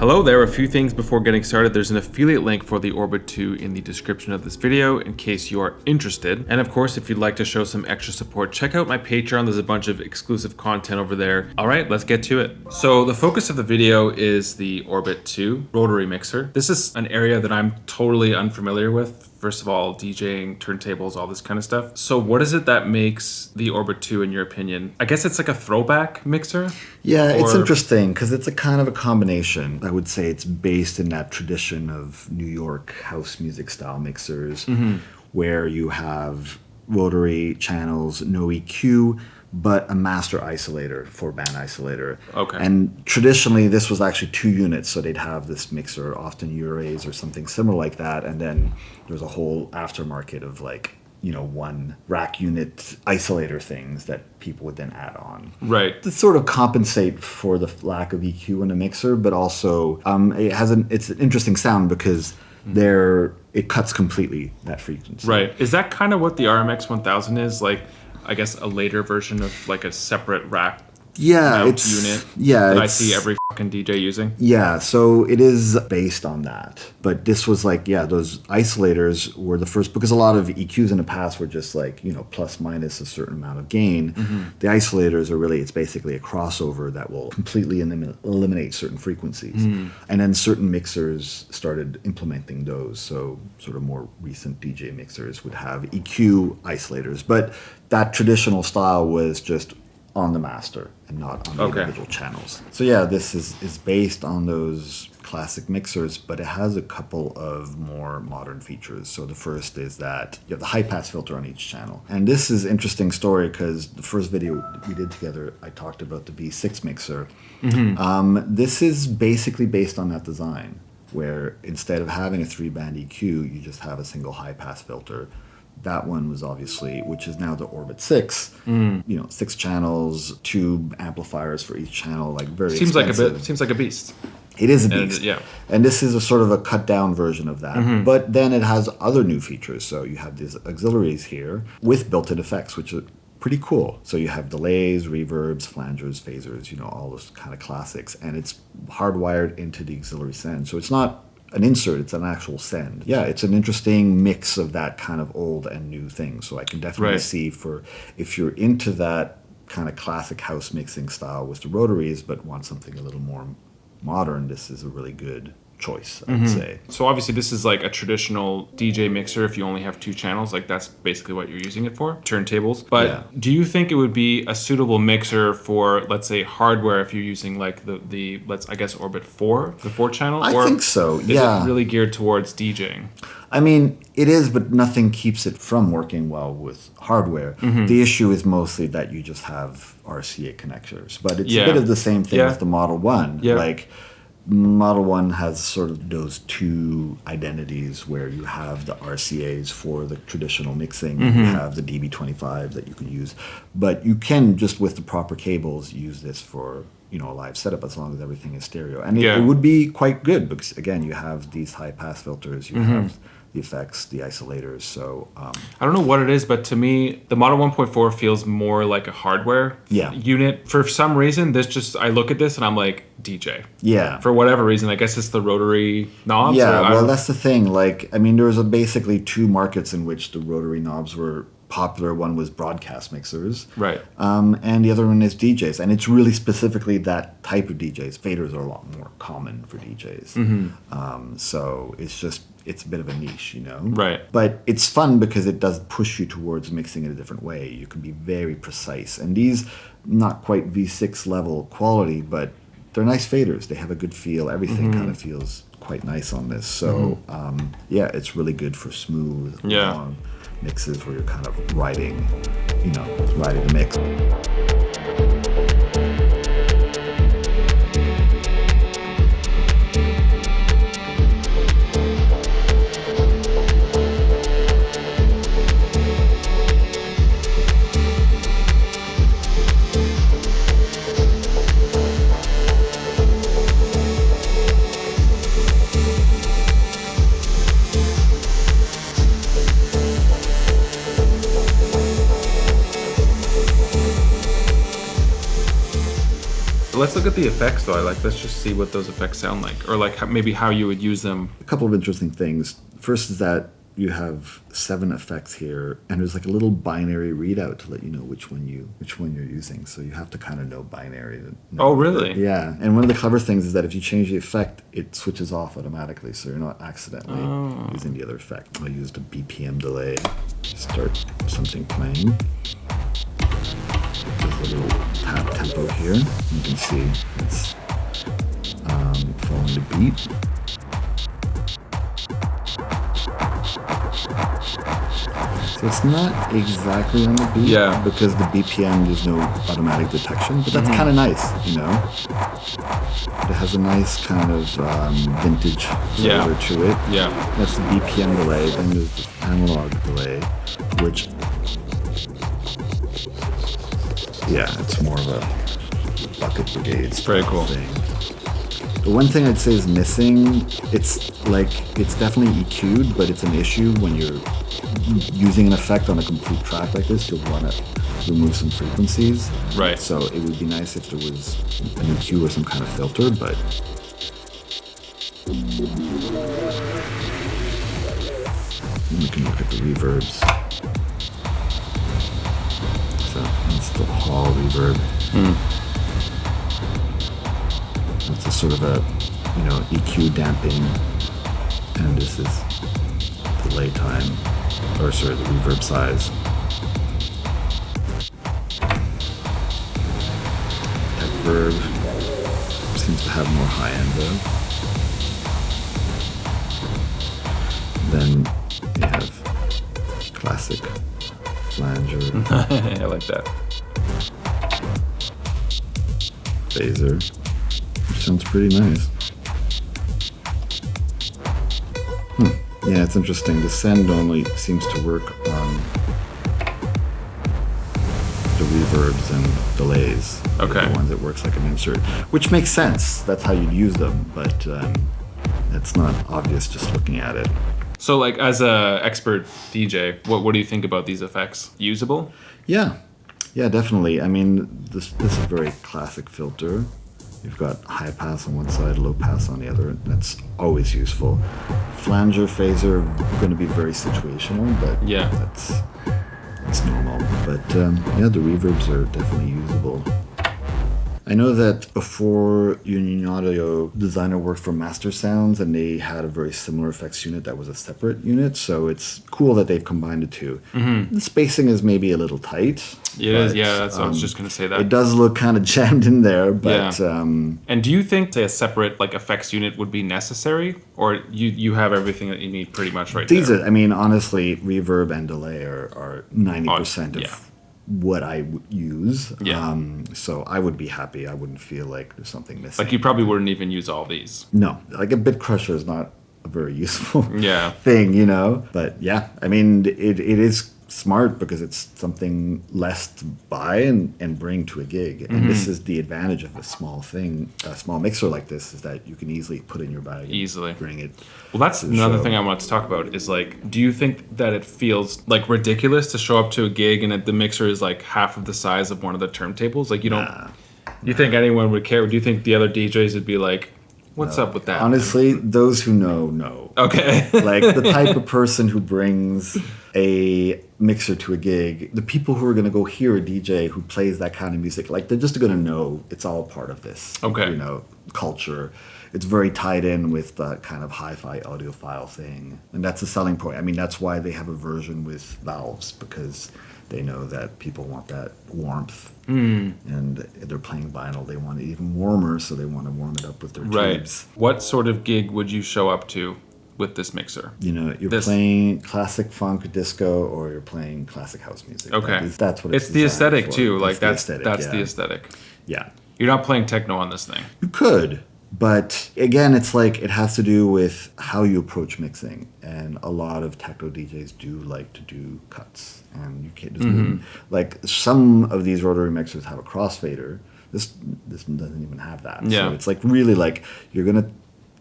Hello there, a few things before getting started. There's an affiliate link for the Orbit 2 in the description of this video in case you are interested. And of course, if you'd like to show some extra support, check out my Patreon. There's a bunch of exclusive content over there. All right, let's get to it. So the focus of the video is the Orbit 2 rotary mixer. This is an area that I'm totally unfamiliar with. First of all, DJing, turntables, all this kind of stuff. So what is it that makes the Orbit 2, in your opinion? I guess it's like a throwback mixer? Yeah, it's interesting because it's a kind of a combination. I would say it's based in that tradition of New York house music style mixers where you have rotary channels, no EQ, but a master isolator, 4-band isolator. Okay. And traditionally, this was actually 2 units, so they'd have this mixer, often Urays or something similar like that, and then there's a whole aftermarket of like, you know, 1 rack unit isolator things that people would then add on. Right. To sort of compensate for the lack of EQ in a mixer, but also it's an interesting sound because it cuts completely that frequency. Right. Is that kind of what the RMX 1000 is? Like, I guess a later version of like a separate rack mount unit that I see every fucking DJ using. Yeah, so it is based on that. But this was like, those isolators were the first, because a lot of EQs in the past were just like, you know, plus minus a certain amount of gain. The isolators are really, it's basically a crossover that will completely eliminate certain frequencies. And then certain mixers started implementing those. So sort of more recent DJ mixers would have EQ isolators. But that traditional style was just on the master and not on the individual channels. So yeah, this is based on those classic mixers, but it has a couple of more modern features. So the first is that you have the high pass filter on each channel. And this is an interesting story because the first video we did together, I talked about the V6 mixer. This is basically based on that design, where instead of having a 3-band EQ, you just have a single high pass filter. That one was obviously, which is now the Orbit 6, you know, 6 channels, 2 amplifiers for each channel, like very expensive. Seems like a beast. It is a beast. Yeah. And this is a sort of a cut down version of that. But then it has other new features. So you have these auxiliaries here with built-in effects, which are pretty cool. So you have delays, reverbs, flangers, phasers, you know, all those kind of classics. And it's hardwired into the auxiliary send. So it's not an insert, it's an actual send. Yeah, it's an interesting mix of that kind of old and new thing. So I can definitely see if you're into that kind of classic house mixing style with the rotaries, but want something a little more modern, this is a really good choice, I would say. So obviously this is like a traditional DJ mixer if you only have 2 channels, like that's basically what you're using it for, turntables. But do you think it would be a suitable mixer for, let's say, hardware if you're using like the I guess Orbit 4, the 4 channel? I think so, Is it really geared towards DJing? I mean, it is, but nothing keeps it from working well with hardware. The issue is mostly that you just have RCA connectors. But it's a bit of the same thing with the Model 1. Like, Model 1 has sort of those 2 identities where you have the RCAs for the traditional mixing, you have the DB25 that you can use, but you can just with the proper cables use this for, you know, a live setup as long as everything is stereo. And it would be quite good because, again, you have these high pass filters, you have the effects, the isolators. So I don't know what it is, but to me, the Model 1.4 feels more like a hardware unit. For some reason, I look at this and I'm like, DJ. Yeah. For whatever reason, I guess it's the rotary knobs. Yeah, well, that's the thing. Like, I mean, there was basically 2 markets in which the rotary knobs were popular. One was broadcast mixers. Right. And the other one is DJs. And it's really specifically that type of DJs. Faders are a lot more common for DJs. So it's a bit of a niche, you know? Right. But it's fun because it does push you towards mixing in a different way. You can be very precise. And these, not quite V6 level quality, but they're nice faders. They have a good feel. Everything kind of feels quite nice on this. So, it's really good for smooth, long mixes where you're kind of riding the mix. Let's look at the effects though. Let's just see what those effects sound like, or like maybe how you would use them. A couple of interesting things. First is that you have 7 effects here, and there's like a little binary readout to let you know which one you're using. So you have to kind of know binary. To know Oh, really? Yeah. And one of the clever things is that if you change the effect, it switches off automatically, so you're not accidentally using the other effect. I used a BPM delay to start something playing. There's a little tap tempo here. You can see it's following the beat. So it's not exactly on the beat, because the BPM, there's no automatic detection, but that's kind of nice, you know? It has a nice kind of vintage flavor to it. Yeah. That's the BPM delay, then there's the analog delay, which, it's more of a bucket brigade Very cool thing. The one thing I'd say is missing, it's definitely EQ'd, but it's an issue when you're using an effect on a complete track like this. You'll want to remove some frequencies. Right. So it would be nice if there was an EQ or some kind of filter, but we can look at the reverbs. So it's the hall reverb. It's a sort of a, EQ damping, and this is delay time, the reverb size. That verb seems to have more high end though. Then you have classic flanger. I like that. Phaser. Sounds pretty nice. Yeah, it's interesting. The send only seems to work on the reverbs and delays. Okay. The ones that works like an insert, which makes sense. That's how you'd use them, but it's not obvious just looking at it. So, like, as a expert DJ, what do you think about these effects? Usable? Yeah, definitely. I mean, this is a very classic filter. You've got high pass on one side, low pass on the other. That's always useful. Flanger, phaser are going to be very situational, but that's normal. But the reverbs are definitely usable. I know that before Union Audio, designer worked for Master Sounds, and they had a very similar effects unit that was a separate unit. So it's cool that they've combined the two. The spacing is maybe a little tight. It is, that's I was just going to say that. It does look kind of jammed in there, but... And do you think, say, a separate effects unit would be necessary? Or you have everything that you need pretty much right there? I mean, honestly, reverb and delay are 90% of what I would use. So I would be happy. I wouldn't feel like there's something missing. Like, you probably wouldn't even use all these. No. Like, a bit crusher is not a very useful thing, But, I mean, it is smart because it's something less to buy and bring to a gig. And this is the advantage of a small mixer like this, is that you can easily put in your bag and bring it. Well, that's another thing I wanted to talk about is, like, do you think that it feels like ridiculous to show up to a gig and the mixer is like half of the size of one of the turntables? Like, you don't, you think anyone would care? Do you think the other DJs would be like, what's up with that? Honestly, those who know. Okay. Like, the type of person who brings a mixer to a gig, the people who are going to go hear a DJ who plays that kind of music, like, they're just going to know it's all part of this, culture. It's very tied in with that kind of hi-fi audiophile thing. And that's a selling point. I mean, that's why they have a version with valves, because they know that people want that warmth. And they're playing vinyl. They want it even warmer, so they want to warm it up with their tubes. What sort of gig would you show up to with this mixer? You're playing classic funk disco, or you're playing classic house music. Okay. That's what it's the aesthetic, too. Like, that's the aesthetic. Yeah. You're not playing techno on this thing. You could. But again, it's like it has to do with how you approach mixing, and a lot of techno DJs do like to do cuts, and you can't like some of these rotary mixers have a crossfader. This doesn't even have that. So it's like really like you're gonna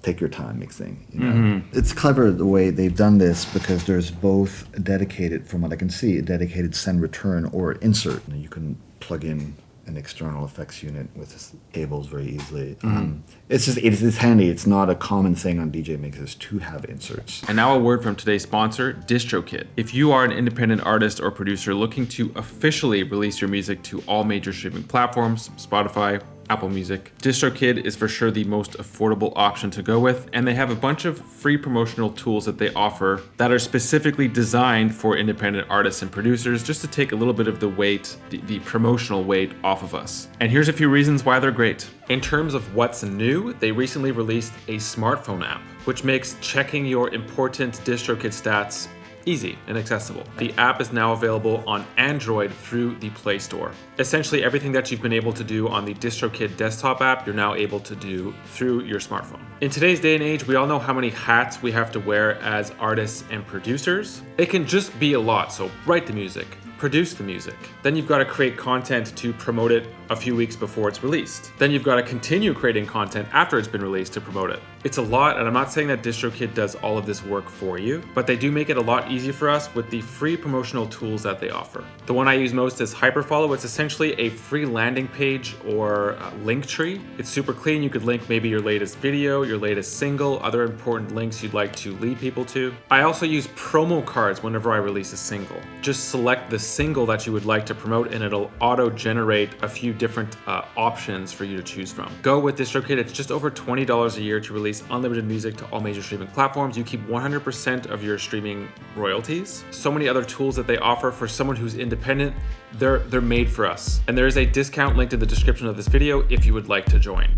take your time mixing. It's clever the way they've done this, because there's both a dedicated, from what I can see, a dedicated send return or insert. You can plug in an external effects unit with cables very easily. It's handy. It's not a common thing on DJ mixes to have inserts. And now a word from today's sponsor, DistroKid. If you are an independent artist or producer looking to officially release your music to all major streaming platforms, Spotify, Apple Music, DistroKid is for sure the most affordable option to go with, and they have a bunch of free promotional tools that they offer that are specifically designed for independent artists and producers, just to take a little bit of the weight, the promotional weight off of us. And here's a few reasons why they're great. In terms of what's new, they recently released a smartphone app, which makes checking your important DistroKid stats easy and accessible. The app is now available on Android through the Play Store. Essentially everything that you've been able to do on the DistroKid desktop app, you're now able to do through your smartphone. In today's day and age, we all know how many hats we have to wear as artists and producers. It can just be a lot, so write the music, produce the music. Then you've got to create content to promote it a few weeks before it's released. Then you've got to continue creating content after it's been released to promote it. It's a lot, and I'm not saying that DistroKid does all of this work for you, but they do make it a lot easier for us with the free promotional tools that they offer. The one I use most is Hyperfollow. It's essentially a free landing page or link tree. It's super clean. You could link maybe your latest video, your latest single, other important links you'd like to lead people to. I also use promo cards whenever I release a single. Just select the single that you would like to promote and it'll auto-generate a few different options for you to choose from. Go with DistroKid. It's just over $20 a year to release unlimited music to all major streaming platforms. You keep 100% of your streaming royalties. So many other tools that they offer for someone who's independent, they're made for us. And there is a discount linked in the description of this video if you would like to join.